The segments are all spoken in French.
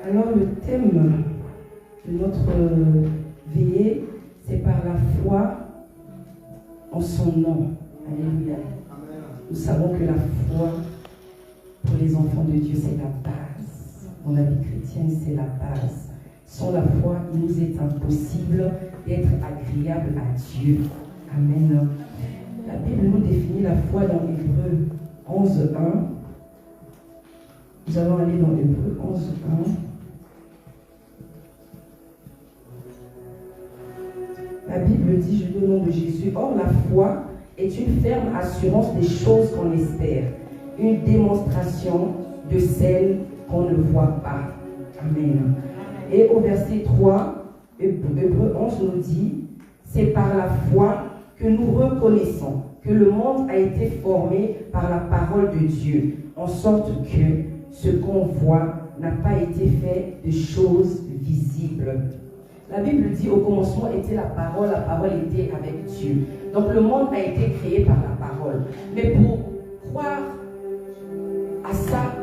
Alors le thème de notre veillée, c'est par la foi en son nom. Alléluia. Nous savons que la foi pour les enfants de Dieu, c'est la base. Dans la vie chrétienne, c'est la base. Sans la foi, il nous est impossible d'être agréable à Dieu. Amen. La Bible nous définit la foi dans Hébreux 11.1. Nous allons aller dans Hébreux 11.1. La Bible dit, je dis au nom de Jésus, or la foi est une ferme assurance des choses qu'on espère, une démonstration de celles qu'on ne voit pas. Amen. Et au verset 3, Hébreux 11 nous dit, c'est par la foi que nous reconnaissons que le monde a été formé par la parole de Dieu, en sorte que ce qu'on voit n'a pas été fait de choses visibles. La Bible dit, au commencement était la parole était avec Dieu. Donc le monde a été créé par la parole. Mais pour croire à ça,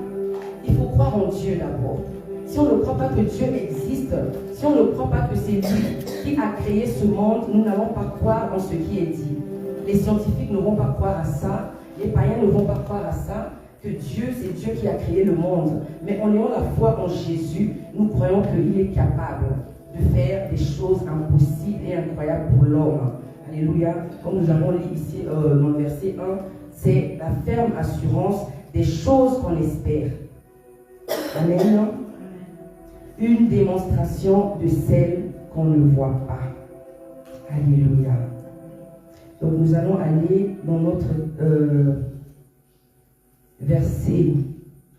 il faut croire en Dieu d'abord. Si on ne croit pas que Dieu existe, si on ne croit pas que c'est lui qui a créé ce monde, nous n'allons pas croire en ce qui est dit. Les scientifiques ne vont pas croire à ça, les païens ne vont pas croire à ça, que Dieu, c'est Dieu qui a créé le monde. Mais en ayant la foi en Jésus, nous croyons qu'il est capable de faire des choses impossibles et incroyables pour l'homme. Alléluia. Comme nous avons lu ici dans le verset 1, c'est la ferme assurance des choses qu'on espère. Amen. Une démonstration de celles qu'on ne voit pas. Alléluia. Donc nous allons aller dans notre verset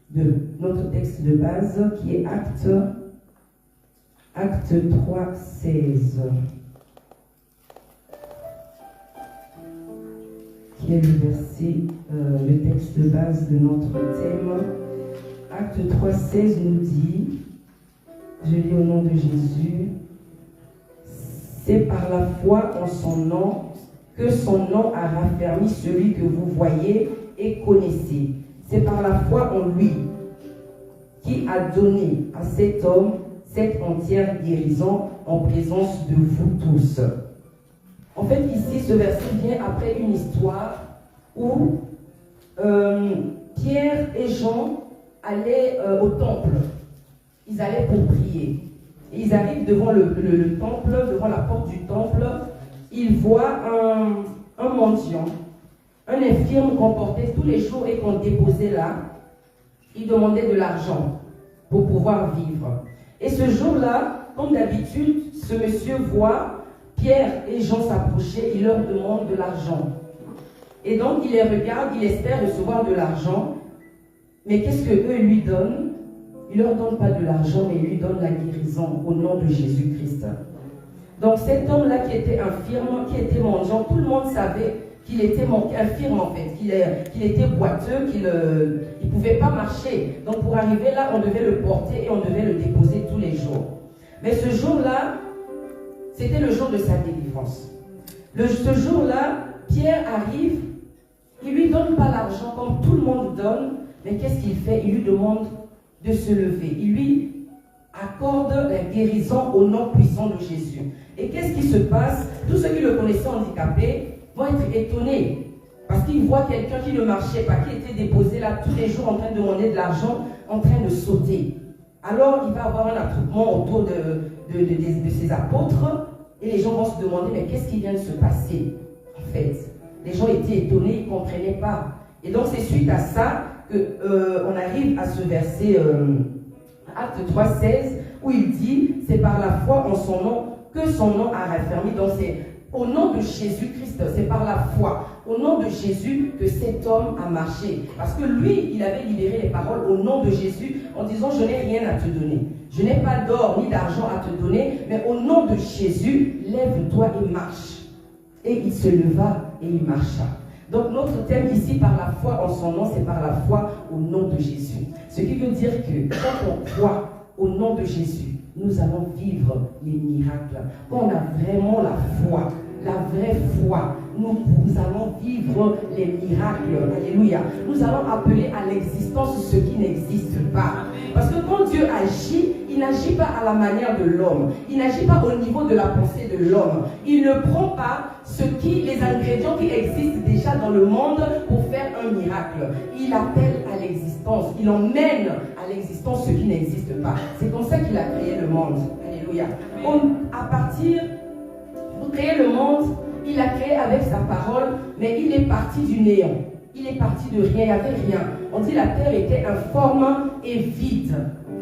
de notre texte de base qui est Actes 3, 16. Qui est le texte de base de notre thème. Actes 3, 16 nous dit, je lis au nom de Jésus, c'est par la foi en son nom que son nom a raffermi celui que vous voyez et connaissez. C'est par la foi en lui qui a donné à cet homme cette entière guérison en présence de vous tous. En fait, ici, ce verset vient après une histoire où Pierre et Jean allaient au temple. Ils allaient pour prier. Et ils arrivent devant le temple, devant la porte du temple. Ils voient un mendiant, un infirme qu'on portait tous les jours et qu'on déposait là. Il demandait de l'argent pour pouvoir vivre. Et ce jour-là, comme d'habitude, ce monsieur voit Pierre et Jean s'approcher, il leur demande de l'argent. Et donc il les regarde, il espère recevoir de l'argent. Mais qu'est-ce qu'eux lui donnent? Il ne leur donne pas de l'argent, mais il lui donne la guérison au nom de Jésus-Christ. Donc cet homme-là qui était infirme, qui était mendiant, tout le monde savait qu'il était infirme en fait, qu'il était boiteux, qu'il ne pouvait pas marcher. Donc pour arriver là, on devait le porter et on devait le déposer tous les jours. Mais ce jour-là, c'était le jour de sa délivrance. Ce jour-là, Pierre arrive, il ne lui donne pas l'argent comme tout le monde donne, mais qu'est-ce qu'il fait? Il lui demande de se lever. Il lui accorde la guérison au nom puissant de Jésus. Et qu'est-ce qui se passe? Tous ceux qui le connaissaient handicapé vont être étonnés parce qu'ils voient quelqu'un qui ne marchait pas, qui était déposé là tous les jours en train de demander de l'argent, en train de sauter. Alors il va avoir un attroupement autour de ses apôtres et les gens vont se demander mais qu'est-ce qui vient de se passer en fait? Les gens étaient étonnés, ils ne comprenaient pas. Et donc c'est suite à ça qu'on arrive à ce verset Acte 3, 16 où il dit c'est par la foi en son nom que son nom a raffermi. Donc c'est au nom de Jésus-Christ, c'est par la foi, au nom de Jésus que cet homme a marché. Parce que lui, il avait libéré les paroles au nom de Jésus en disant je n'ai rien à te donner. Je n'ai pas d'or ni d'argent à te donner, mais au nom de Jésus, lève-toi et marche. Et il se leva et il marcha. Donc notre thème ici, par la foi en son nom, c'est par la foi au nom de Jésus. Ce qui veut dire que quand on croit au nom de Jésus, nous allons vivre les miracles. Quand on a vraiment la foi, la vraie foi, nous allons vivre les miracles. Alléluia. Nous allons appeler à l'existence ce qui n'existe pas. Parce que quand Dieu agit, il n'agit pas à la manière de l'homme. Il n'agit pas au niveau de la pensée de l'homme. Il ne prend pas les ingrédients qui existent déjà dans le monde pour faire un miracle. Il appelle à l'existence. Il emmène à l'existence ce qui n'existe pas. C'est comme ça qu'il a créé le monde. Alléluia. À partir de créer le monde, il a créé avec sa parole, mais il est parti du néant. Il est parti de rien, il n'y avait rien. On dit la terre était informe et vide.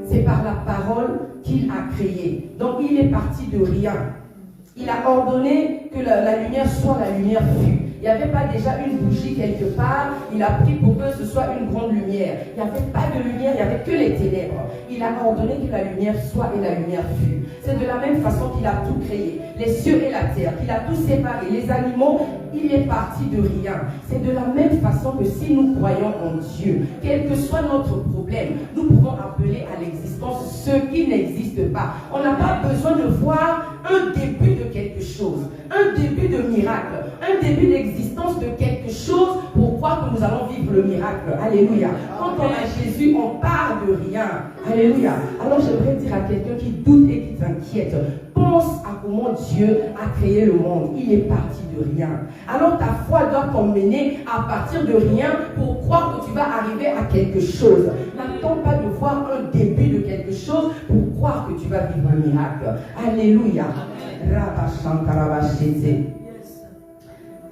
C'est par la parole qu'il a créé. Donc il est parti de rien. Il a ordonné que la lumière soit, la lumière fut. Il n'y avait pas déjà une bougie quelque part. Il a pris pour que ce soit une grande lumière. Il n'y avait pas de lumière, il n'y avait que les ténèbres. Il a ordonné que la lumière soit et la lumière fut. C'est de la même façon qu'il a tout créé. Les cieux et la terre, qu'il a tout séparé. Les animaux, il est parti de rien. C'est de la même façon que si nous croyons en Dieu, quel que soit notre problème, nous pouvons appeler à l'existence ce qui n'existe pas. On n'a pas besoin de voir un début de quelque chose, un début de miracle, un début d'existence de quelque chose pour croire que nous allons vivre le miracle. Alléluia. Quand on a Jésus, on part de rien. Alléluia. Alors j'aimerais dire à quelqu'un qui doute et qui s'inquiète, pense à comment Dieu a créé le monde. Il est parti de rien. Alors ta foi doit t'emmener à partir de rien pour croire que tu vas arriver à quelque chose. N'attends pas de voir un début de quelque chose pour croire que tu vas vivre un miracle. Alléluia.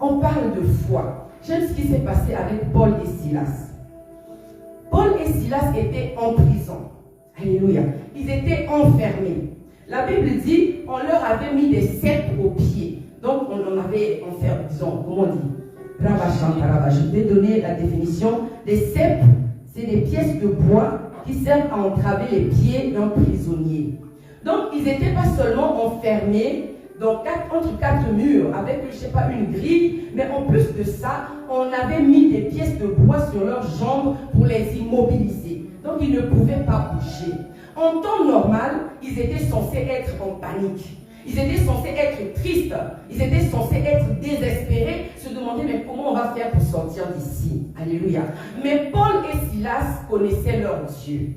On parle de foi. J'aime ce qui s'est passé avec Paul et Silas. Paul et Silas étaient en prison. Alléluia. Ils étaient enfermés. La Bible dit, on leur avait mis des ceps aux pieds. Donc, on en avait enfermé, disons, comment on dit? Je vais donner la définition. Les ceps, c'est des pièces de bois qui servent à entraver les pieds d'un prisonnier. Donc, ils n'étaient pas seulement enfermés entre quatre murs avec, je ne sais pas, une grille, mais en plus de ça, on avait mis des pièces de bois sur leurs jambes pour les immobiliser. Donc, ils ne pouvaient pas bouger. En temps normal, ils étaient censés être en panique. Ils étaient censés être tristes. Ils étaient censés être désespérés, se demander mais comment on va faire pour sortir d'ici. Alléluia. Mais Paul et Silas connaissaient leur Dieu.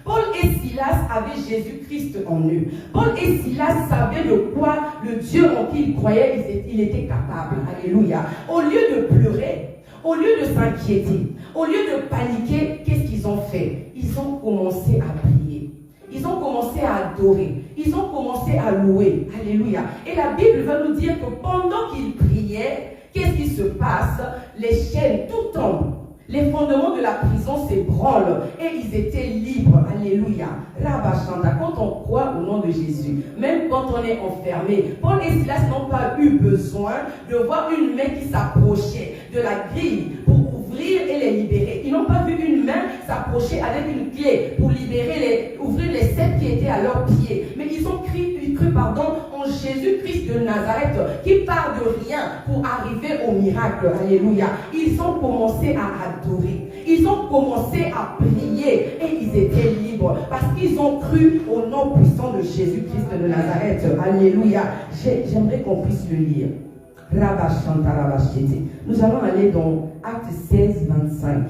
Paul et Silas avaient Jésus-Christ en eux. Paul et Silas savaient de quoi le Dieu en qui ils croyaient, il était capable. Alléluia. Au lieu de pleurer, au lieu de s'inquiéter, au lieu de paniquer, qu'est-ce qu'ils ont fait? Ils ont commencé à prier. Ils ont commencé à adorer. Ils ont commencé à louer. Alléluia. Et la Bible va nous dire que pendant qu'ils priaient, qu'est-ce qui se passe? Les chaînes, tout tombent. Les fondements de la prison s'ébranlent et ils étaient libres. Alléluia. Rabachanda, quand on croit au nom de Jésus, même quand on est enfermé, Paul et Silas n'ont pas eu besoin de voir une main qui s'approchait de la grille pour ouvrir et les libérer. Ils n'ont pas vu une main s'approcher avec une clé pour ouvrir les ceps qui étaient à leurs pieds. Mais ils ont cru en Jésus-Christ de Nazareth qui part de rien pour arriver au miracle. Alléluia. Ils ont commencé à adorer. Ils ont commencé à prier et ils étaient libres parce qu'ils ont cru au nom puissant de Jésus-Christ de Nazareth. Alléluia. J'aimerais qu'on puisse le lire. Nous allons aller dans Acte 16, 25.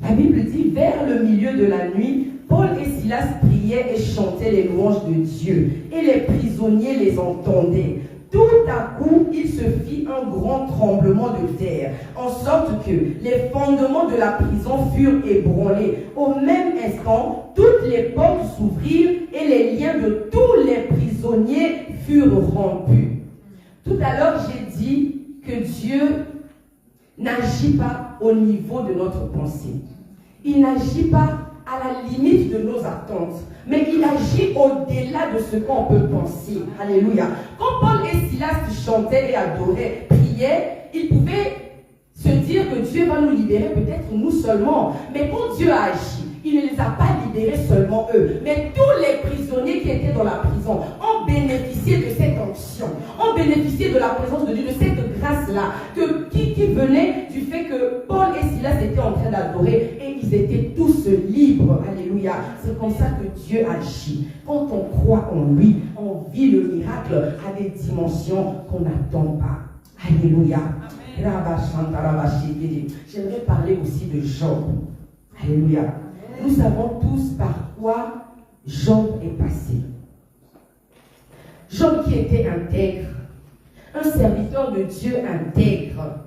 La Bible dit, vers le milieu de la nuit, Paul et Silas priaient et chantaient les louanges de Dieu, et les prisonniers les entendaient. Tout à coup, il se fit un grand tremblement de terre, en sorte que les fondements de la prison furent ébranlés. Au même instant, toutes les portes s'ouvrirent et les liens de tous les prisonniers furent rompus. Tout à l'heure, j'ai dit que Dieu n'agit pas au niveau de notre pensée. Il n'agit pas à la limite de nos attentes, mais il agit au-delà de ce qu'on peut penser. Alléluia. Quand Paul et Silas chantaient et adoraient, priaient, ils pouvaient se dire que Dieu va nous libérer, peut-être nous seulement. Mais quand Dieu a agi, il ne les a pas libérés seulement eux, mais tous les prisonniers qui étaient dans la prison ont bénéficié de cette onction, ont bénéficié de la présence de Dieu, de cette grâce-là, qui venait du fait que Paul et Silas étaient en train d'adorer et ils étaient tous libres. Alléluia. C'est comme ça que Dieu agit. Quand on croit en lui, on vit le miracle à des dimensions qu'on n'attend pas. Alléluia. J'aimerais parler aussi de Job. Alléluia. Nous savons tous par quoi Job est passé. Job qui était intègre, un serviteur de Dieu intègre,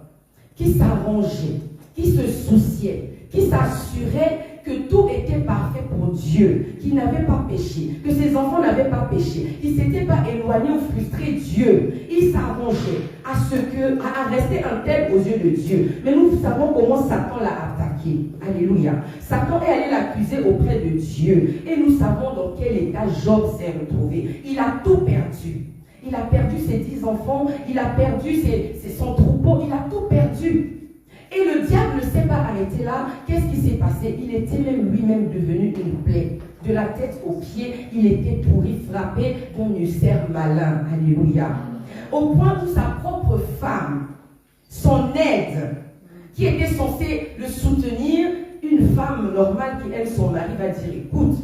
qui s'arrangeait, qui se souciait, qui s'assurait que tout était parfait pour Dieu, qu'il n'avait pas péché, que ses enfants n'avaient pas péché, qu'il ne s'était pas éloigné ou frustré Dieu. Il s'arrangeait à rester intègre aux yeux de Dieu. Mais nous savons comment Satan l'a attaqué. Alléluia. Satan est allé l'accuser auprès de Dieu. Et nous savons dans quel état Job s'est retrouvé. Il a tout perdu. Il a perdu ses 10 enfants, il a perdu son troupeau, il a tout perdu. Et le diable ne s'est pas arrêté là. Qu'est-ce qui s'est passé? Il était même lui-même devenu une plaie. De la tête aux pieds, il était pourri, frappé d'un ulcère malin. Alléluia. Au point où sa propre femme, son aide, qui était censée le soutenir, une femme normale qui aime son mari va dire, écoute,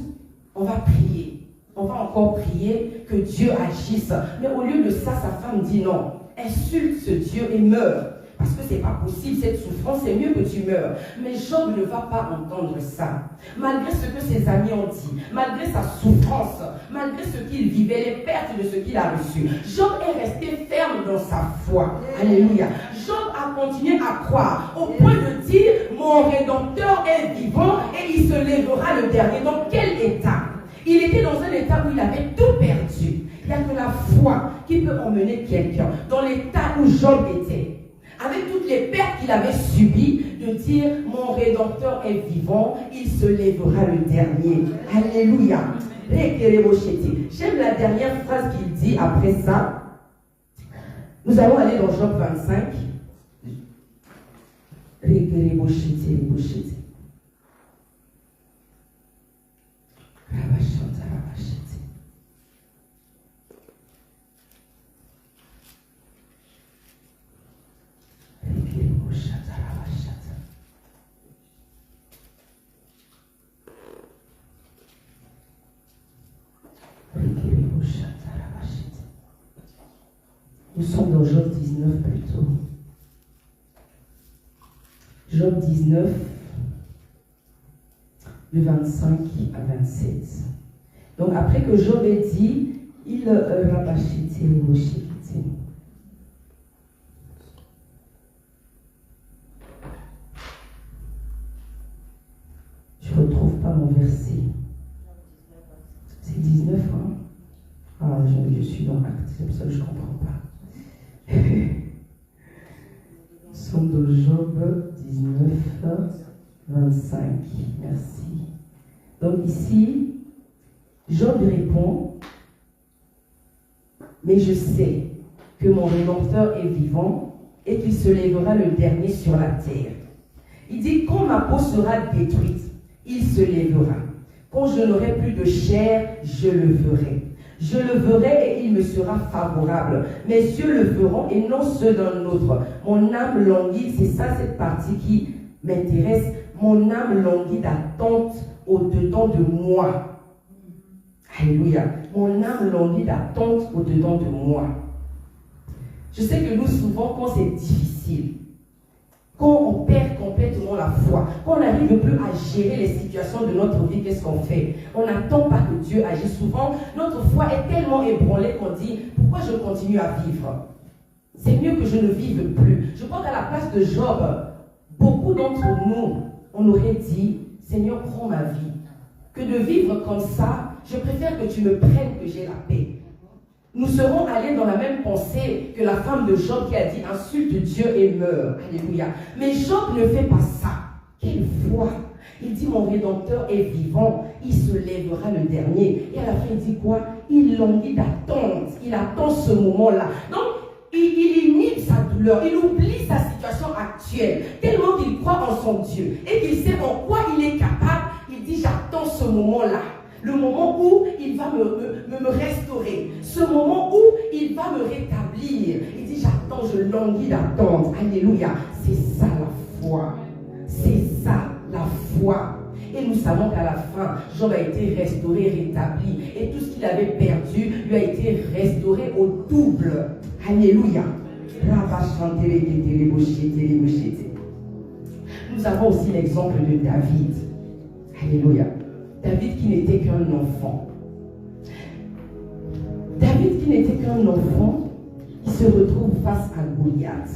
on va prier. On va encore prier que Dieu agisse. Mais au lieu de ça, sa femme dit non. Insulte ce Dieu et meurt. Parce que c'est pas possible, cette souffrance, c'est mieux que tu meurs. Mais Job ne va pas entendre ça. Malgré ce que ses amis ont dit, malgré sa souffrance, malgré ce qu'il vivait, les pertes de ce qu'il a reçu, Job est resté ferme dans sa foi. Alléluia. Job a continué à croire au point de dire, mon Rédempteur est vivant et il se lèvera le dernier. Dans quel état? Il était dans un état où il avait tout perdu. Il n'y a que la foi qui peut emmener quelqu'un dans l'état où Job était. Avec toutes les pertes qu'il avait subies, de dire, mon Rédempteur est vivant, il se lèvera le dernier. Alléluia. J'aime la dernière phrase qu'il dit après ça. Nous allons aller dans Job 25. Nous sommes dans Job 19 plutôt. Job 19, de 25 à 27. Donc après que Job ait dit, il rabachité les rochers. Je ne retrouve pas mon verset. C'est 19, hein? Ah, je suis dans Acte, c'est pour ça que je ne comprends pas. Nous sommes dans Job 19, 25. Merci. Donc ici, Job répond, mais je sais que mon Rédempteur est vivant et qu'il se lèvera le dernier sur la terre. Il dit, quand ma peau sera détruite, il se lèvera. Quand je n'aurai plus de chair, je le verrai. Je le verrai et il me sera favorable. Mes yeux le verront et non ceux d'un autre. Mon âme languit, c'est ça cette partie qui m'intéresse. Mon âme languit d'attente au-dedans de moi. Alléluia. Mon âme languit d'attente au-dedans de moi. Je sais que nous, souvent, quand c'est difficile, quand on perd complètement la foi, quand on n'arrive plus à gérer les situations de notre vie, qu'est-ce qu'on fait? On n'attend pas que Dieu agisse. Souvent, notre foi est tellement ébranlée qu'on dit, pourquoi je continue à vivre? C'est mieux que je ne vive plus. Je crois qu'à la place de Job, beaucoup d'entre nous, on aurait dit, Seigneur, prends ma vie. Que de vivre comme ça, je préfère que tu me prennes, que j'ai la paix. Nous serons allés dans la même pensée que la femme de Job qui a dit insulte Dieu et meurt. Alléluia. Mais Job ne fait pas ça. Quelle foi! Il dit mon Rédempteur est vivant, il se lèvera le dernier. Et à la fin il dit quoi? Il languit d'attente. Il attend ce moment-là. Donc il inhibe sa douleur, il oublie sa situation actuelle, tellement qu'il croit en son Dieu et qu'il sait en quoi il est capable. Il dit j'attends ce moment-là. Le moment où il va me restaurer. Ce moment où il va me rétablir. Il dit, j'attends, je languis d'attendre. Alléluia. C'est ça la foi. C'est ça la foi. foi. Et nous savons qu'à la fin, Job a été restauré, rétabli. Et tout ce qu'il avait perdu lui a été restauré au double. Alléluia. Nous avons aussi l'exemple de David. Alléluia. David qui n'était qu'un enfant. David qui n'était qu'un enfant, il se retrouve face à Goliath.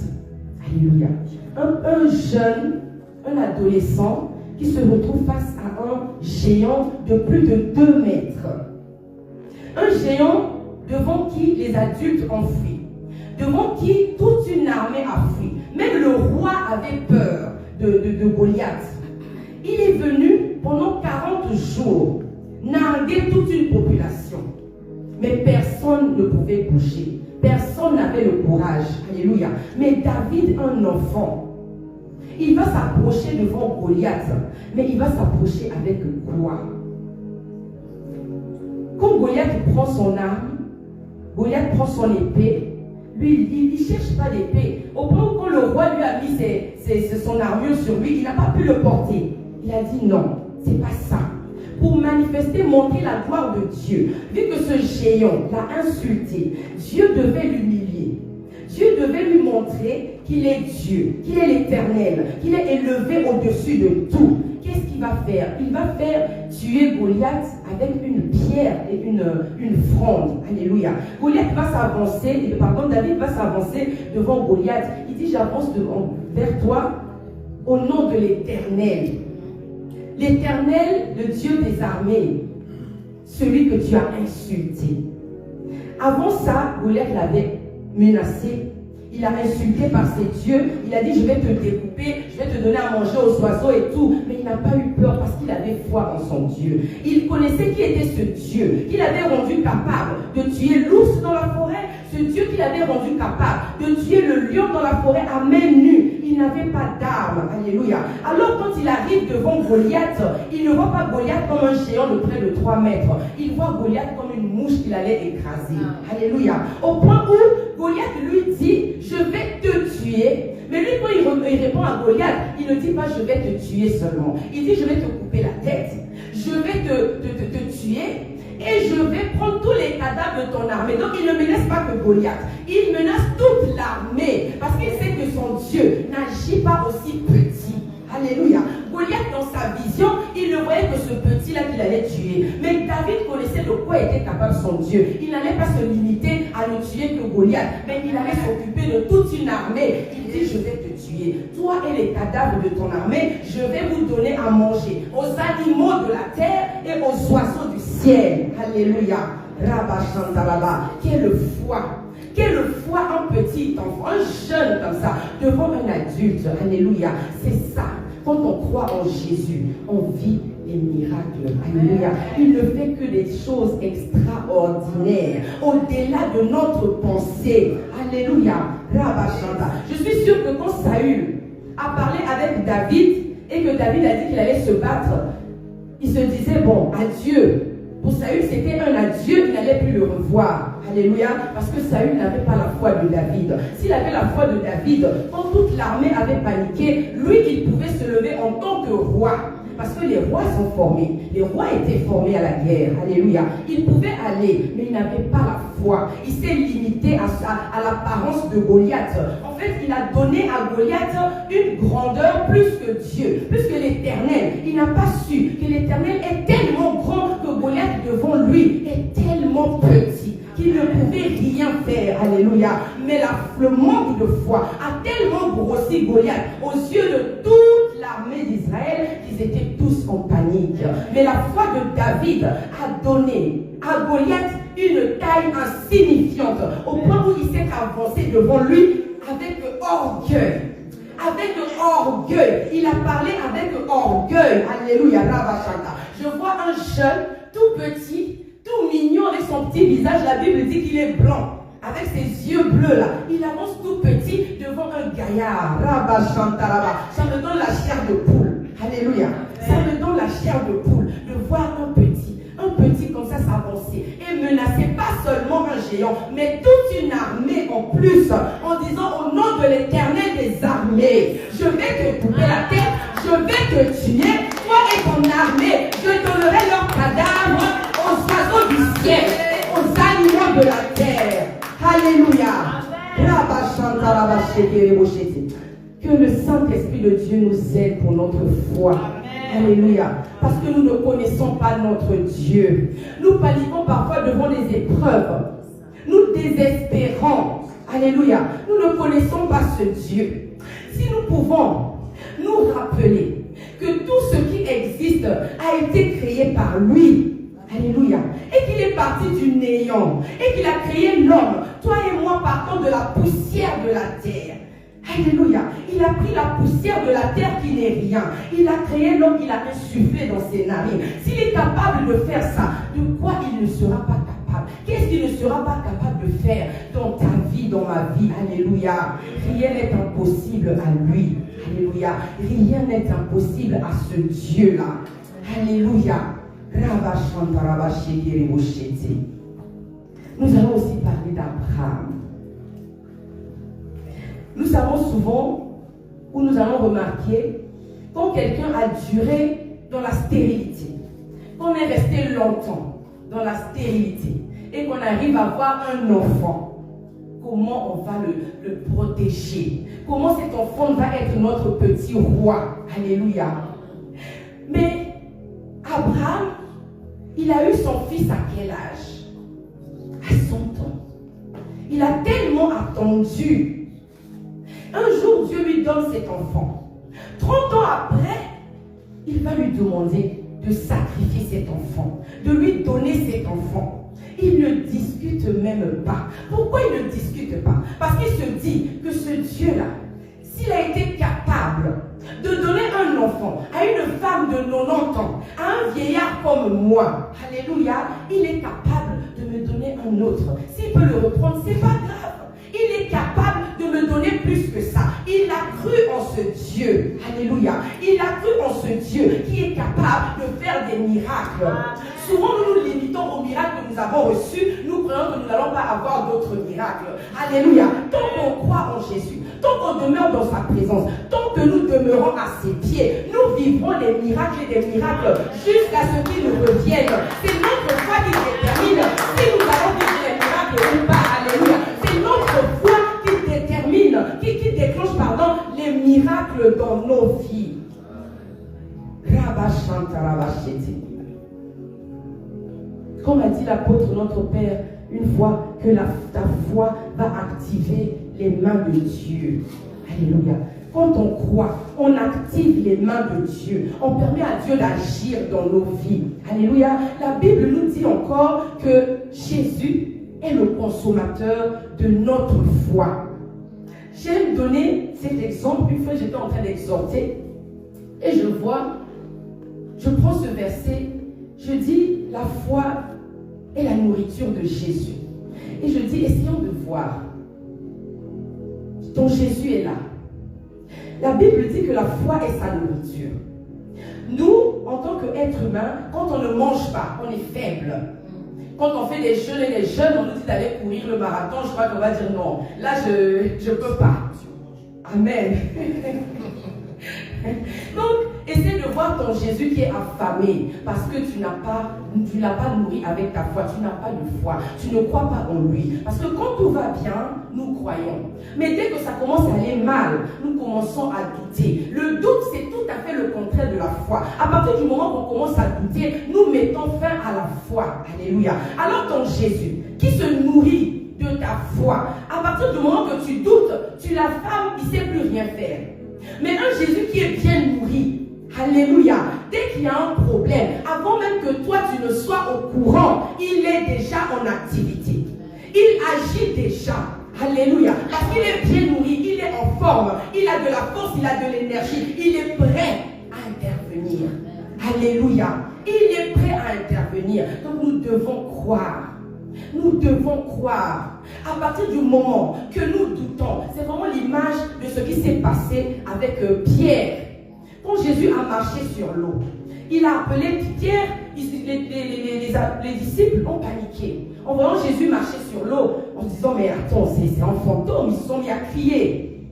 Alléluia. Un jeune, un adolescent qui se retrouve face à un géant de plus de 2 mètres. Un géant devant qui les adultes ont fui. Devant qui toute une armée a fui. Même le roi avait peur de Goliath. Il est venu pendant 40 jours narguer toute une population. Mais personne ne pouvait bouger. Personne n'avait le courage. Alléluia. Mais David, un enfant, il va s'approcher devant Goliath. Mais il va s'approcher avec quoi? Quand Goliath prend son arme, Goliath prend son épée. Lui, il ne cherche pas l'épée. Au point où quand le roi lui a mis son armure sur lui, il n'a pas pu le porter. Il a dit non, c'est pas ça. Pour manifester, montrer la gloire de Dieu. Vu que ce géant l'a insulté, Dieu devait l'humilier. Dieu devait lui montrer qu'il est Dieu, qu'il est l'Éternel, qu'il est élevé au-dessus de tout. Qu'est-ce qu'il va faire? Il va faire tuer Goliath avec une pierre et une fronde. Alléluia. Goliath va s'avancer, David va s'avancer devant Goliath. Il dit, j'avance vers toi au nom de l'Éternel. L'Éternel, le Dieu des armées, celui que tu as insulté. Avant ça, Goliath l'avait menacé. Il a insulté par ses dieux. Il a dit, je vais te découper, je vais te donner à manger aux oiseaux et tout. Mais il n'a pas eu peur parce qu'il avait foi en son Dieu. Il connaissait qui était ce Dieu, qu'il avait rendu capable de tuer l'ours dans la forêt. Ce Dieu qu'il avait rendu capable de tuer le lion dans la forêt à main nue. Il n'avait pas d'armes. Alléluia. Alors quand il arrive devant Goliath, il ne voit pas Goliath comme un géant de près de 3 mètres. Il voit Goliath comme une mouche qu'il allait écraser. Alléluia. Au point où Goliath lui dit, je vais te tuer. Mais lui, quand il répond à Goliath, il ne dit pas, je vais te tuer seulement. Il dit, je vais te couper la tête. Je vais te tuer. Et je vais prendre tous les cadavres de ton armée. Donc il ne menace pas que Goliath. Il menace toute l'armée. Parce qu'il sait que son Dieu n'agit pas aussi petit. Alléluia. Goliath, dans sa vision, il ne voyait que ce petit-là qu'il allait tuer. Mais David connaissait de quoi était capable son Dieu. Il n'allait pas se limiter à ne tuer que Goliath, mais il allait s'occuper de toute une armée. Il dit, je vais te tuer. Toi et les cadavres de ton armée, je vais vous donner à manger aux animaux de la terre et aux oiseaux du ciel. Alléluia. Rabba Chantalaba. Quelle foi. Quelle foi un petit enfant, un jeune comme ça, devant un adulte. Alléluia. C'est ça. Quand on croit en Jésus, on vit les miracles. Alléluia. Il ne fait que des choses extraordinaires, au-delà de notre pensée. Alléluia. Rabachanda. Je suis sûre que quand Saül a parlé avec David et que David a dit qu'il allait se battre, il se disait, bon, adieu. Pour Saül, c'était un adieu, il n'allait plus le revoir. Alléluia. Parce que Saül n'avait pas la foi de David. S'il avait la foi de David, quand toute l'armée avait paniqué, lui, il pouvait se lever en tant que roi. Parce que les rois sont formés. Les rois étaient formés à la guerre. Alléluia. Il pouvait aller, mais il n'avait pas la foi. Il s'est limité à l'apparence de Goliath. En fait, il a donné à Goliath une grandeur plus que Dieu, plus que l'Éternel. Il n'a pas su que l'Éternel est tellement grand que Goliath devant lui est tellement petit qu'il ne pouvait rien faire. Alléluia. Mais le manque de foi a tellement grossi Goliath aux yeux de toute l'armée d'Israël qu'ils étaient tous en panique. Mais la foi de David a donné à Goliath une taille insignifiante au point où il s'est avancé devant lui avec orgueil. Avec orgueil. Il a parlé avec orgueil. Alléluia. Je vois un jeune tout petit, tout mignon avec son petit visage. La Bible dit qu'il est blanc, avec ses yeux bleus là. Il avance tout petit devant un gaillard. Ça me donne la chair de poule. Alléluia. Ça me donne la chair de poule de voir un petit comme ça s'avancer et menacer pas seulement un géant, mais toute une armée en plus, en disant au nom de l'Éternel des armées, je vais te couper la tête, je vais te tuer. Toi Alléluia. Que le Saint-Esprit de Dieu nous aide pour notre foi. Alléluia. Parce que nous ne connaissons pas notre Dieu. Nous paniquons parfois devant les épreuves. Nous désespérons. Alléluia. Nous ne connaissons pas ce Dieu. Si nous pouvons nous rappeler que tout ce qui existe a été créé par lui. Alléluia. Et qu'il est parti du néant. Et qu'il a créé l'homme. Toi et moi partant de la poussière de la terre. Alléluia. Il a pris la poussière de la terre qui n'est rien. Il a créé l'homme, il a insufflé dans ses narines. S'il est capable de faire ça, de quoi il ne sera pas capable? Qu'est-ce qu'il ne sera pas capable de faire dans ta vie, dans ma vie? Alléluia. Rien n'est impossible à lui. Alléluia. Rien n'est impossible à ce Dieu-là. Alléluia. Nous allons aussi parler d'Abraham. Nous savons souvent, ou nous allons remarquer, quand quelqu'un a duré dans la stérilité, qu'on est resté longtemps dans la stérilité, et qu'on arrive à avoir un enfant, comment on va le protéger? Comment cet enfant va être notre petit roi? Alléluia. Mais Abraham, il a eu son fils à quel âge? À 100 ans. Il a tellement attendu. Un jour, Dieu lui donne cet enfant. 30 ans après, il va lui demander de sacrifier cet enfant, de lui donner cet enfant. Il ne discute même pas. Pourquoi il ne discute pas? Parce qu'il se dit que ce Dieu-là, s'il a été capable de donner un enfant à une femme de 90 ans, à un vieillard comme moi, alléluia, il est capable de me donner un autre. S'il peut le reprendre, c'est pas grave. Il est capable de me donner plus que ça. Il a cru en ce Dieu. Alléluia. Il a cru en ce Dieu qui est capable de faire des miracles. Souvent, nous nous limitons aux miracles que nous avons reçus. Nous croyons que nous n'allons pas avoir d'autres miracles. Alléluia. Tant qu'on croit en Jésus, tant qu'on demeure dans sa présence, tant que nous demeurons à ses pieds, nous vivrons des miracles et des miracles jusqu'à ce qu'il nous revienne. C'est notre foi qui détermine si nous allons vivre des miracles ou pas. Alléluia. C'est notre foi qui détermine, qui déclenche, les miracles dans nos vies. Comme a dit l'apôtre notre Père, une fois que ta foi va activer les mains de Dieu. Alléluia. Quand on croit, on active les mains de Dieu. On permet à Dieu d'agir dans nos vies. Alléluia. La Bible nous dit encore que Jésus est le consommateur de notre foi. J'aime donner cet exemple. Une fois, j'étais en train d'exhorter et je prends ce verset, je dis la foi est la nourriture de Jésus. Et je dis, essayons de voir. Ton Jésus est là. La Bible dit que la foi est sa nourriture. Nous, en tant qu'êtres humains, quand on ne mange pas, on est faible. Quand on fait des jeûnes et des jeûnes, on nous dit d'aller courir le marathon, je crois qu'on va dire non. Là, je ne peux pas. Amen. Donc, essaie de voir ton Jésus qui est affamé parce que tu ne l'as pas nourri avec ta foi, tu n'as pas de foi, tu ne crois pas en lui. Parce que quand tout va bien, nous croyons. Mais dès que ça commence à aller mal, nous commençons à douter. Le doute, c'est tout à fait le contraire de la foi. À partir du moment qu'on commence à douter, nous mettons fin à la foi. Alléluia. Alors ton Jésus, qui se nourrit de ta foi, à partir du moment que tu doutes, tu l'affames, il ne sait plus rien faire. Mais un Jésus qui est bien nourri, alléluia, dès qu'il y a un problème, avant même que toi tu ne sois au courant, il est déjà en activité. Il agit déjà, alléluia, parce qu'il est bien nourri, il est en forme, il a de la force, il a de l'énergie, il est prêt à intervenir. Alléluia, il est prêt à intervenir. Donc nous devons croire. Nous devons croire. À partir du moment que nous doutons, c'est vraiment l'image de ce qui s'est passé avec Pierre. Quand Jésus a marché sur l'eau, il a appelé Pierre, les disciples ont paniqué. En voyant Jésus marcher sur l'eau, en disant, mais attends, c'est un fantôme, ils se sont mis à crier.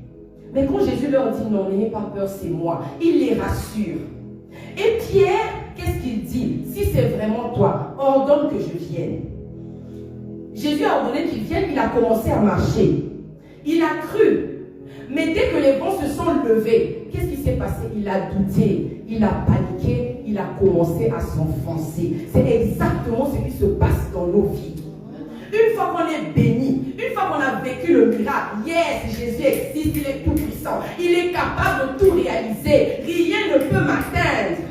Mais quand Jésus leur dit, non, n'ayez pas peur, c'est moi, il les rassure. Et Pierre, qu'est-ce qu'il dit? Si c'est vraiment toi, ordonne que je vienne. Jésus a ordonné qu'il vienne, il a commencé à marcher. Il a cru. Mais dès que les vents se sont levés, qu'est-ce qui s'est passé? Il a douté, il a paniqué, il a commencé à s'enfoncer. C'est exactement ce qui se passe dans nos vies. Une fois qu'on est béni, une fois qu'on a vécu le miracle, yes, Jésus existe, il est tout puissant, il est capable de tout réaliser, rien ne peut m'atteindre.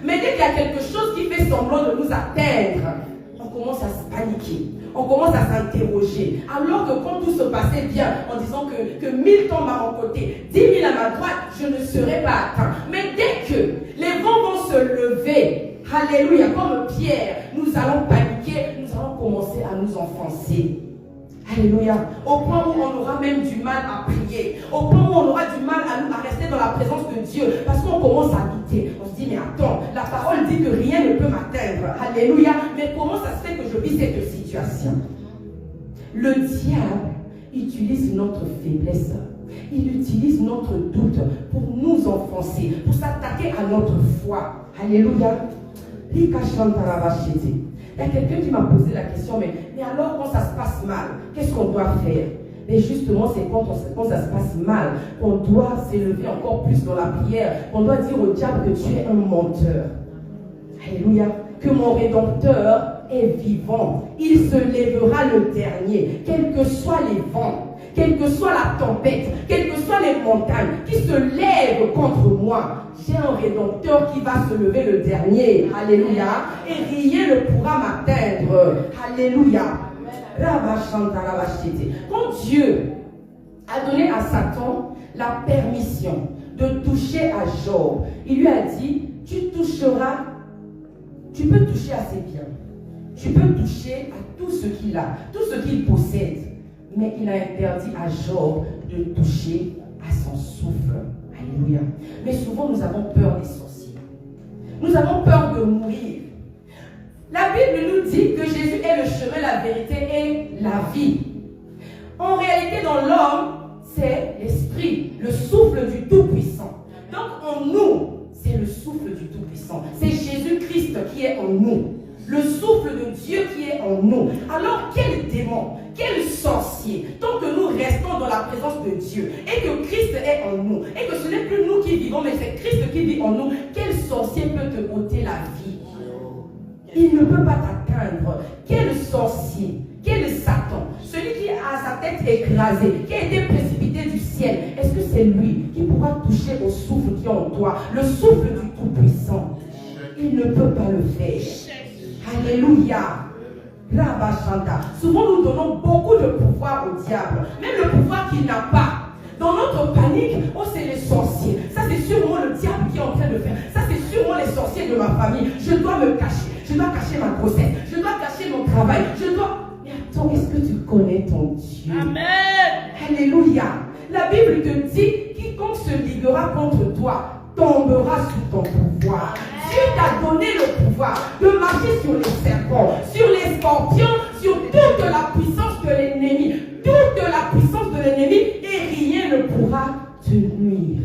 Mais dès qu'il y a quelque chose qui fait semblant de nous atteindre, on commence à se paniquer, on commence à s'interroger. Alors que quand tout se passait bien, en disant que 1000 tombent à mon côté, 10 000 à ma droite, je ne serai pas atteint. Mais dès que les vents vont se lever, alléluia, comme Pierre, nous allons paniquer, nous allons commencer à nous enfoncer. Alléluia. Au point où on aura même du mal à prier. Au point où on aura du mal à rester dans la présence de Dieu. Parce qu'on commence à douter. On se dit, mais attends, la parole dit que rien ne peut m'atteindre. Alléluia. Mais comment ça se fait que je vis cette situation? Le diable utilise notre faiblesse. Il utilise notre doute pour nous enfoncer, pour s'attaquer à notre foi. Alléluia. Il y a quelqu'un qui m'a posé la question, mais alors quand ça se passe mal, qu'est-ce qu'on doit faire? Mais justement, c'est quand ça se passe mal qu'on doit s'élever encore plus dans la prière, qu'on doit dire au diable que tu es un menteur. Alléluia. Que mon Rédempteur est vivant. Il se lèvera le dernier, quels que soient les vents, quelle que soit la tempête, quelles que soient les montagnes qui se lèvent contre moi. J'ai un Rédempteur qui va se lever le dernier. Alléluia. Et rien ne pourra m'atteindre. Alléluia. Quand Dieu a donné à Satan la permission de toucher à Job, il lui a dit, tu peux toucher à ses biens. Tu peux toucher à tout ce qu'il a, tout ce qu'il possède. Mais il a interdit à Job de toucher à son souffle. Alléluia. Mais souvent, nous avons peur des sorciers. Nous avons peur de mourir. La Bible nous dit que Jésus est le chemin, la vérité et la vie. En réalité, dans l'homme, c'est l'esprit, le souffle du Tout-Puissant. Donc, en nous, c'est le souffle du Tout-Puissant. C'est Jésus-Christ qui est en nous. Le souffle de Dieu qui est en nous. Alors, quel démon, quel sorcier, tant que nous restons dans la présence de Dieu et que Christ est en nous, et que ce n'est plus nous qui vivons, mais c'est Christ qui vit en nous, quel sorcier peut te ôter la vie? Il ne peut pas t'atteindre. Quel sorcier, quel Satan, celui qui a sa tête écrasée, qui a été précipité du ciel, est-ce que c'est lui qui pourra toucher au souffle qui est en toi, le souffle du Tout-Puissant? Il ne peut pas le faire. Alléluia. Souvent nous donnons beaucoup de pouvoir au diable, même le pouvoir qu'il n'a pas. Dans notre panique, oh c'est les sorciers. Ça c'est sûrement le diable qui est en train de faire. Ça c'est sûrement les sorciers de ma famille. Je dois me cacher. Je dois cacher ma grossesse. Je dois cacher mon travail. Je dois... Mais attends, est-ce que tu connais ton Dieu? Amen. Alléluia. La Bible te dit, quiconque se liguera contre toi tombera sous ton pouvoir. Dieu t'a donné le pouvoir de marcher sur les serpents, sur les scorpions, sur toute la puissance de l'ennemi. Toute la puissance de l'ennemi et rien ne pourra te nuire.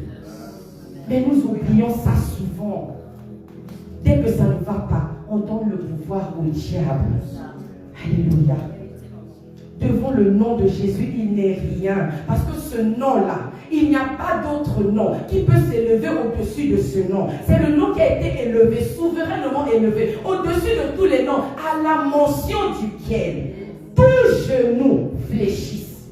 Mais nous oublions ça souvent. Dès que ça ne va pas, on donne le pouvoir au diable. Alléluia. Devant le nom de Jésus, il n'est rien. Parce que ce nom-là, il n'y a pas d'autre nom qui peut s'élever au-dessus de ce nom. C'est le nom qui a été élevé, souverainement élevé, au-dessus de tous les noms, à la mention duquel tout genou fléchisse.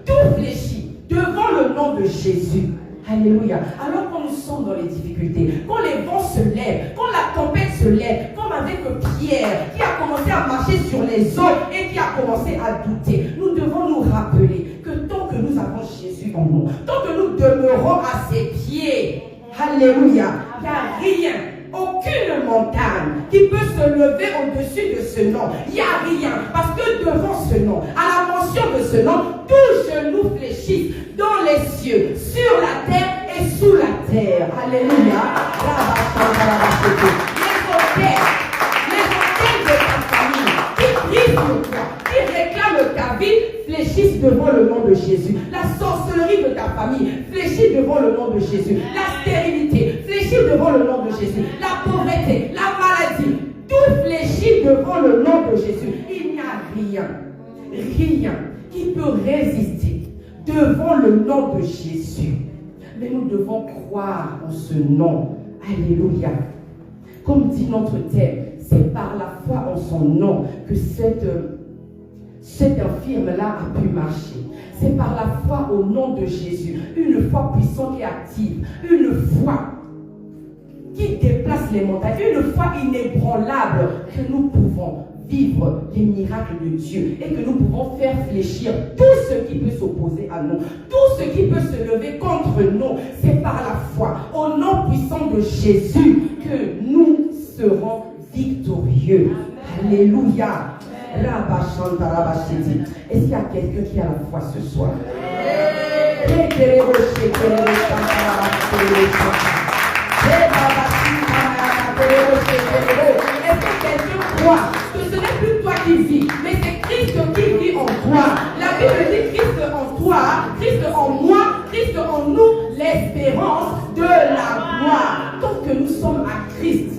Tout fléchit devant le nom de Jésus. Alléluia. Alors quand nous sommes dans les difficultés, quand les vents se lèvent, quand la tempête se lève, comme avec Pierre qui a commencé à marcher sur les eaux et qui a commencé à douter, nous devons nous rappeler que tant que nous avons Jésus en nous, tant que nous demeurons à ses pieds, alléluia, il n'y a rien, aucune montagne qui peut se lever au-dessus de ce nom. Il n'y a rien, parce que devant ce nom, à la mention de ce nom, tout genou fléchisse dans les cieux, sur la terre et sous la terre. Alléluia. Les hôtels de ta famille qui prient sur toi, qui réclament ta vie, fléchissent devant le nom de Jésus. La sorcellerie de ta famille fléchit devant le nom de Jésus. La stérilité fléchit devant le nom de Jésus. La pauvreté, la maladie, tout fléchit devant le nom de Jésus. Il n'y a rien. rien qui peut résister devant le nom de Jésus. Mais nous devons croire en ce nom. Alléluia. Comme dit notre thème, c'est par la foi en son nom que cet infirme-là a pu marcher. C'est par la foi au nom de Jésus, une foi puissante et active, une foi qui déplace les montagnes, une foi inébranlable, que nous pouvons vivre les miracles de Dieu et que nous pouvons faire fléchir tout ce qui peut s'opposer à nous, tout ce qui peut se lever contre nous. C'est par la foi au nom puissant de Jésus que nous serons victorieux. Alléluia. Est-ce qu'il y a quelqu'un qui a la foi ce soir? Est-ce que quelqu'un croit que ce n'est plus toi qui vis, mais c'est Christ qui vit en toi? La Bible dit Christ en toi, Christ en moi, Christ en nous, l'espérance de la gloire. Tant que nous sommes à Christ,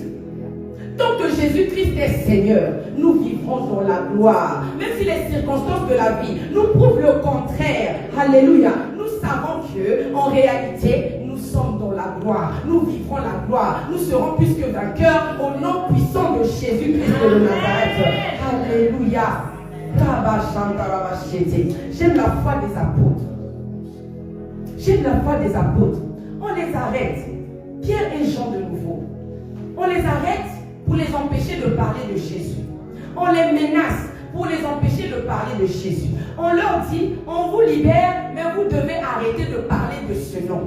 tant que Jésus-Christ est Seigneur, nous vivrons dans la gloire. Même si les circonstances de la vie nous prouvent le contraire, alléluia, nous savons que, en réalité, nous sommes dans la gloire. Nous vivrons la gloire. Nous serons plus que vainqueurs au nom puissant de Jésus-Christ de Nazareth. Alléluia. J'aime la foi des apôtres. J'aime la foi des apôtres. On les arrête. Pierre et Jean de nouveau. On les arrête pour les empêcher de parler de Jésus. On les menace pour les empêcher de parler de Jésus. On leur dit, on vous libère, mais vous devez arrêter de parler de ce nom.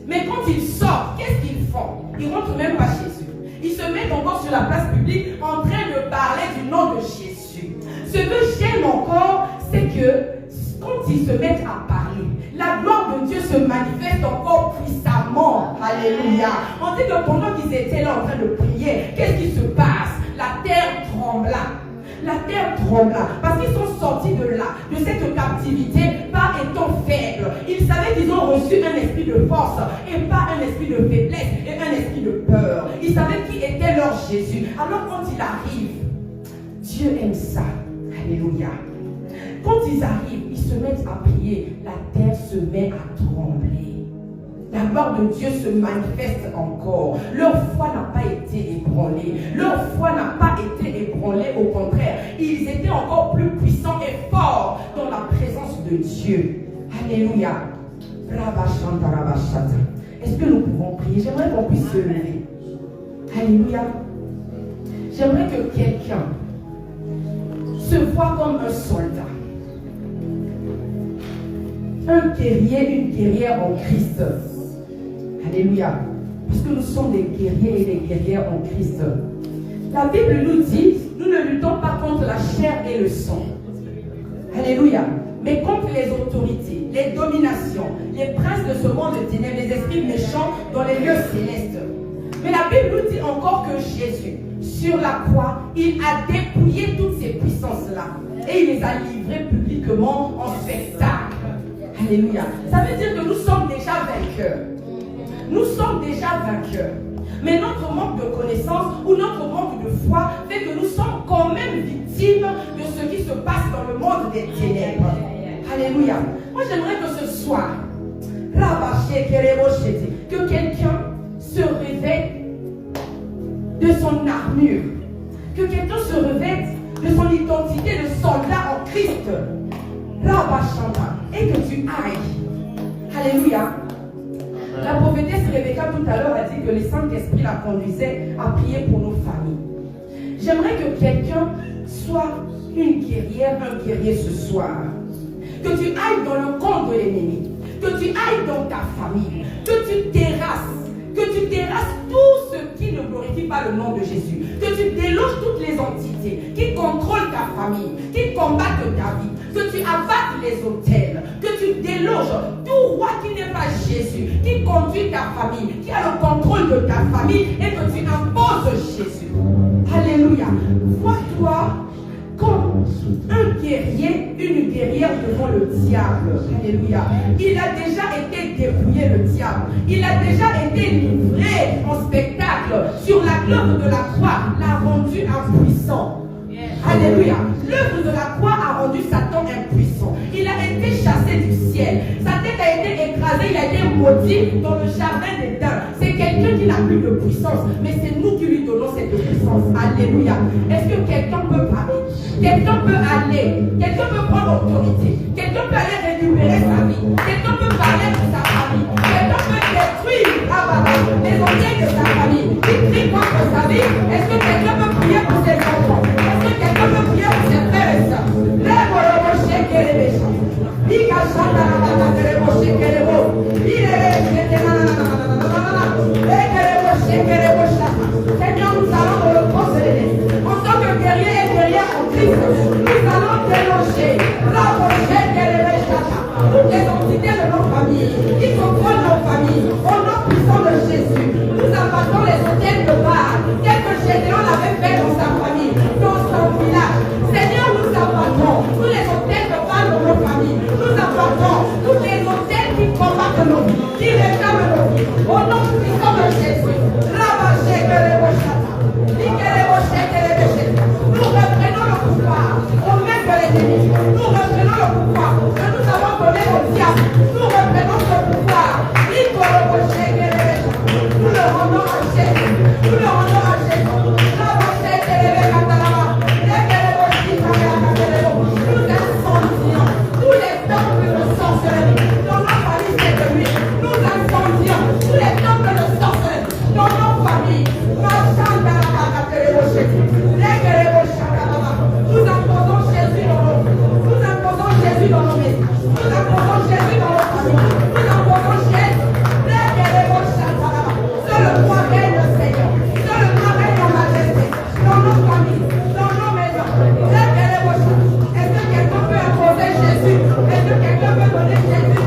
Mais quand ils sortent, qu'est-ce qu'ils font? Ils ne rentrent même pas chez eux. Ils se mettent encore sur la place publique en train de parler du nom de Jésus. Ce que j'aime encore, c'est que quand ils se mettent à parler, la gloire de Dieu se manifeste encore puissamment. Alléluia. On dit que pendant qu'ils étaient là en train de prier, qu'est-ce qui se passe? La terre trembla. La terre trembla. Parce qu'ils sont sortis de là, de cette captivité, pas étant faibles. Ils savaient qu'ils ont reçu un esprit de force et pas un esprit de faiblesse et un esprit de peur. Ils savaient qui était leur Jésus. Alors quand il arrive, Dieu aime ça. Alléluia. Quand ils arrivent, ils se mettent à prier, la terre se met à trembler. La gloire de Dieu se manifeste encore. Leur foi n'a pas été ébranlée. Leur foi n'a pas été ébranlée, au contraire. Ils étaient encore plus puissants et forts dans la présence de Dieu. Alléluia. Est-ce que nous pouvons prier? J'aimerais qu'on puisse se lever. Alléluia. J'aimerais que quelqu'un se voit comme un soldat. Un guerrier, une guerrière en Christ. Alléluia. Parce que nous sommes des guerriers et des guerrières en Christ. La Bible nous dit, nous ne luttons pas contre la chair et le sang. Alléluia. Mais contre les autorités, les dominations, les princes de ce monde de ténèbres, les esprits méchants dans les lieux célestes. Mais la Bible nous dit encore que Jésus, sur la croix, il a dépouillé toutes ces puissances-là. Et il les a livrées publiquement en spectacle. Alléluia. Ça veut dire que nous sommes déjà vainqueurs. Nous sommes déjà vainqueurs. Mais notre manque de connaissance ou notre manque de foi fait que nous sommes quand même victimes de ce qui se passe dans le monde des ténèbres. Alléluia. Moi j'aimerais que ce soir, que quelqu'un se revête de son armure. Que quelqu'un se revête de son identité de soldat en Christ. Et que tu ailles. Alléluia. La prophétesse Rebecca tout à l'heure a dit que le Saint-Esprit la conduisait à prier pour nos familles. J'aimerais que quelqu'un soit une guerrière, un guerrier ce soir. Que tu ailles dans le camp de l'ennemi. Que tu ailles dans ta famille. Que tu terrasses tout ce qui ne glorifie pas le nom de Jésus. Que tu déloges toutes les entités qui contrôlent ta famille, qui combattent ta vie. Que tu abattes les autels, que tu déloges tout roi qui n'est pas Jésus, qui conduit ta famille, qui a le contrôle de ta famille et que tu imposes Jésus. Alléluia. Vois-toi comme un guerrier, une guerrière devant le diable. Alléluia. Il a déjà été dépouillé, le diable. Il a déjà été livré en spectacle sur la l'œuvre de la croix l'a rendu impuissant. Alléluia. L'œuvre de la croix a rendu comme impuissant. Il a été chassé du ciel. Sa tête a été écrasée, il a été maudit dans le jardin d'Éden. C'est quelqu'un qui n'a plus de puissance, mais c'est nous qui lui donnons cette puissance. Alléluia. Est-ce que quelqu'un peut parler? Quelqu'un peut aller, quelqu'un peut prendre autorité, quelqu'un peut aller récupérer sa vie, quelqu'un peut parler de sa famille, quelqu'un peut détruire les orgueils de sa famille, il prie contre sa vie. Est-ce que quelqu'un peut prier pour ses enfants? Est-ce que quelqu'un peut prier pour ses frères et sœurs? Lève-le, rocher, qu'elle est méchante. Seigneur, nous allons dans le procéder. En tant que guerrier et guerrière en Christ, nous allons déloger toutes les entités de nos familles qui contrôlent nos familles. Au nom puissant de Jésus, nous abattons les hôtels de Baal, tel que Gédéon l'avait fait dans sa famille, dans son village. Seigneur, nous abattons tous les hôtels de Baal dans nos familles. Nous abattons tous les hôtels qui combattent nos vies, qui réclament nos vies. Au nom puissant de Jésus, nous reprenons le pouvoir au maître de l'ennemi. Nous reprenons le pouvoir que nous avons donné au diable. Nous reprenons ce pouvoir. Nous le rendons à Jésus. Nous le rendons à Jésus. Nous incendions tous les temples de sorcellerie. Dans nos familles, c'est de lui. Nous incendions tous les temples de sorcellerie. Dans nos familles. Nous imposons Jésus dans nos vies. Nous imposons Jésus dans nos maisons. Nous imposons Jésus dans nos familles. Nous imposons Jésus. Seul le roi règne, Seigneur. Seul le roi règne en majesté. Dans nos familles, dans nos maisons. Est-ce que quelqu'un peut imposer Jésus? Est-ce que quelqu'un peut donner Jésus?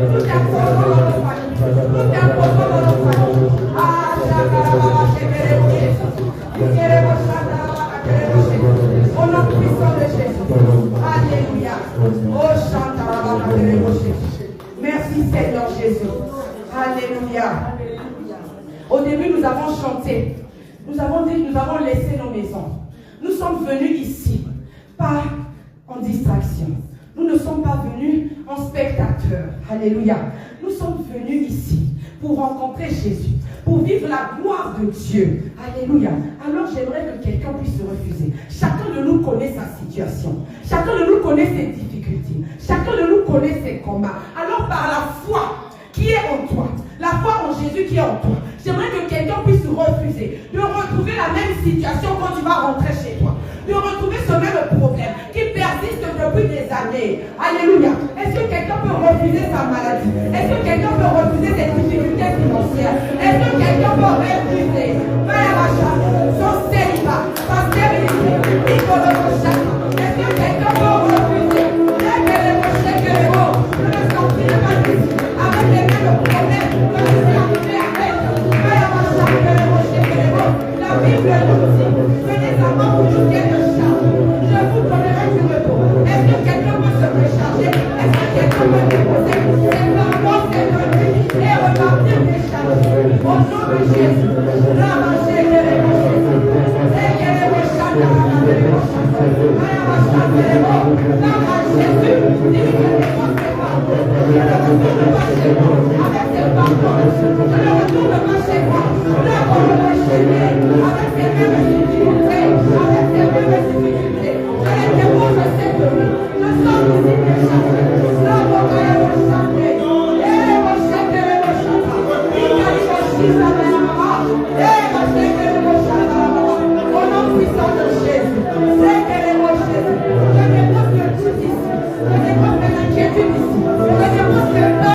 Nous t'imposons dans nos familles. Nous t'imposons dans nos familles. Au nom puissant de Jésus. Alléluia. Oh, chante. Merci Seigneur Jésus. Alléluia. Au début, nous avons chanté. Nous avons dit que nous avons laissé nos maisons. Nous sommes venus ici, pas en distraction. Nous ne sommes pas venus en spectateurs. Alléluia. Nous sommes venus ici pour rencontrer Jésus, pour vivre la gloire de Dieu. Alléluia. Alors j'aimerais que quelqu'un puisse se refuser. Chacun de nous connaît sa situation. Chacun de nous connaît ses difficultés. Chacun de nous connaît ses combats. Alors par la foi qui est en toi, la foi en Jésus qui est en toi, j'aimerais que quelqu'un puisse se refuser de retrouver la même situation quand tu vas rentrer chez toi. De retrouver ce même problème qui persiste depuis des années. Alléluia. Est-ce que quelqu'un peut refuser sa maladie? Est-ce que quelqu'un peut refuser ses difficultés financières? Est-ce que quelqu'un peut refuser son célibat, sa stérilité? Est-ce que quelqu'un peut refuser? Je ne sortirai pas d'ici avec les mêmes problèmes que je suis arrivé avec. La Bible nous dit, venez à moi pour tout quelque charge. Je vous donnerai du repos. Est-ce que quelqu'un peut se recharger? Est-ce que quelqu'un peut déposer ses fardeaux, ses venus et repartir déchargé? Au nom de Jésus, ramasser les rochers. Et que les rochers, ramasser les rochers. Ramasser les rochers. Jésus, dis que les rochers pardon. Je ne retourne pas chez moi avec ses pardons. Je ne retourne pas chez moi. Là, on me avec ses mêmes difficultés, avec ses mêmes difficultés. Je les dépose au Seigneur. Je sors d'ici des chassés. Là, on va y chanter. Et les rochers, les rochers. Il y a les rochers, ça va y avoir.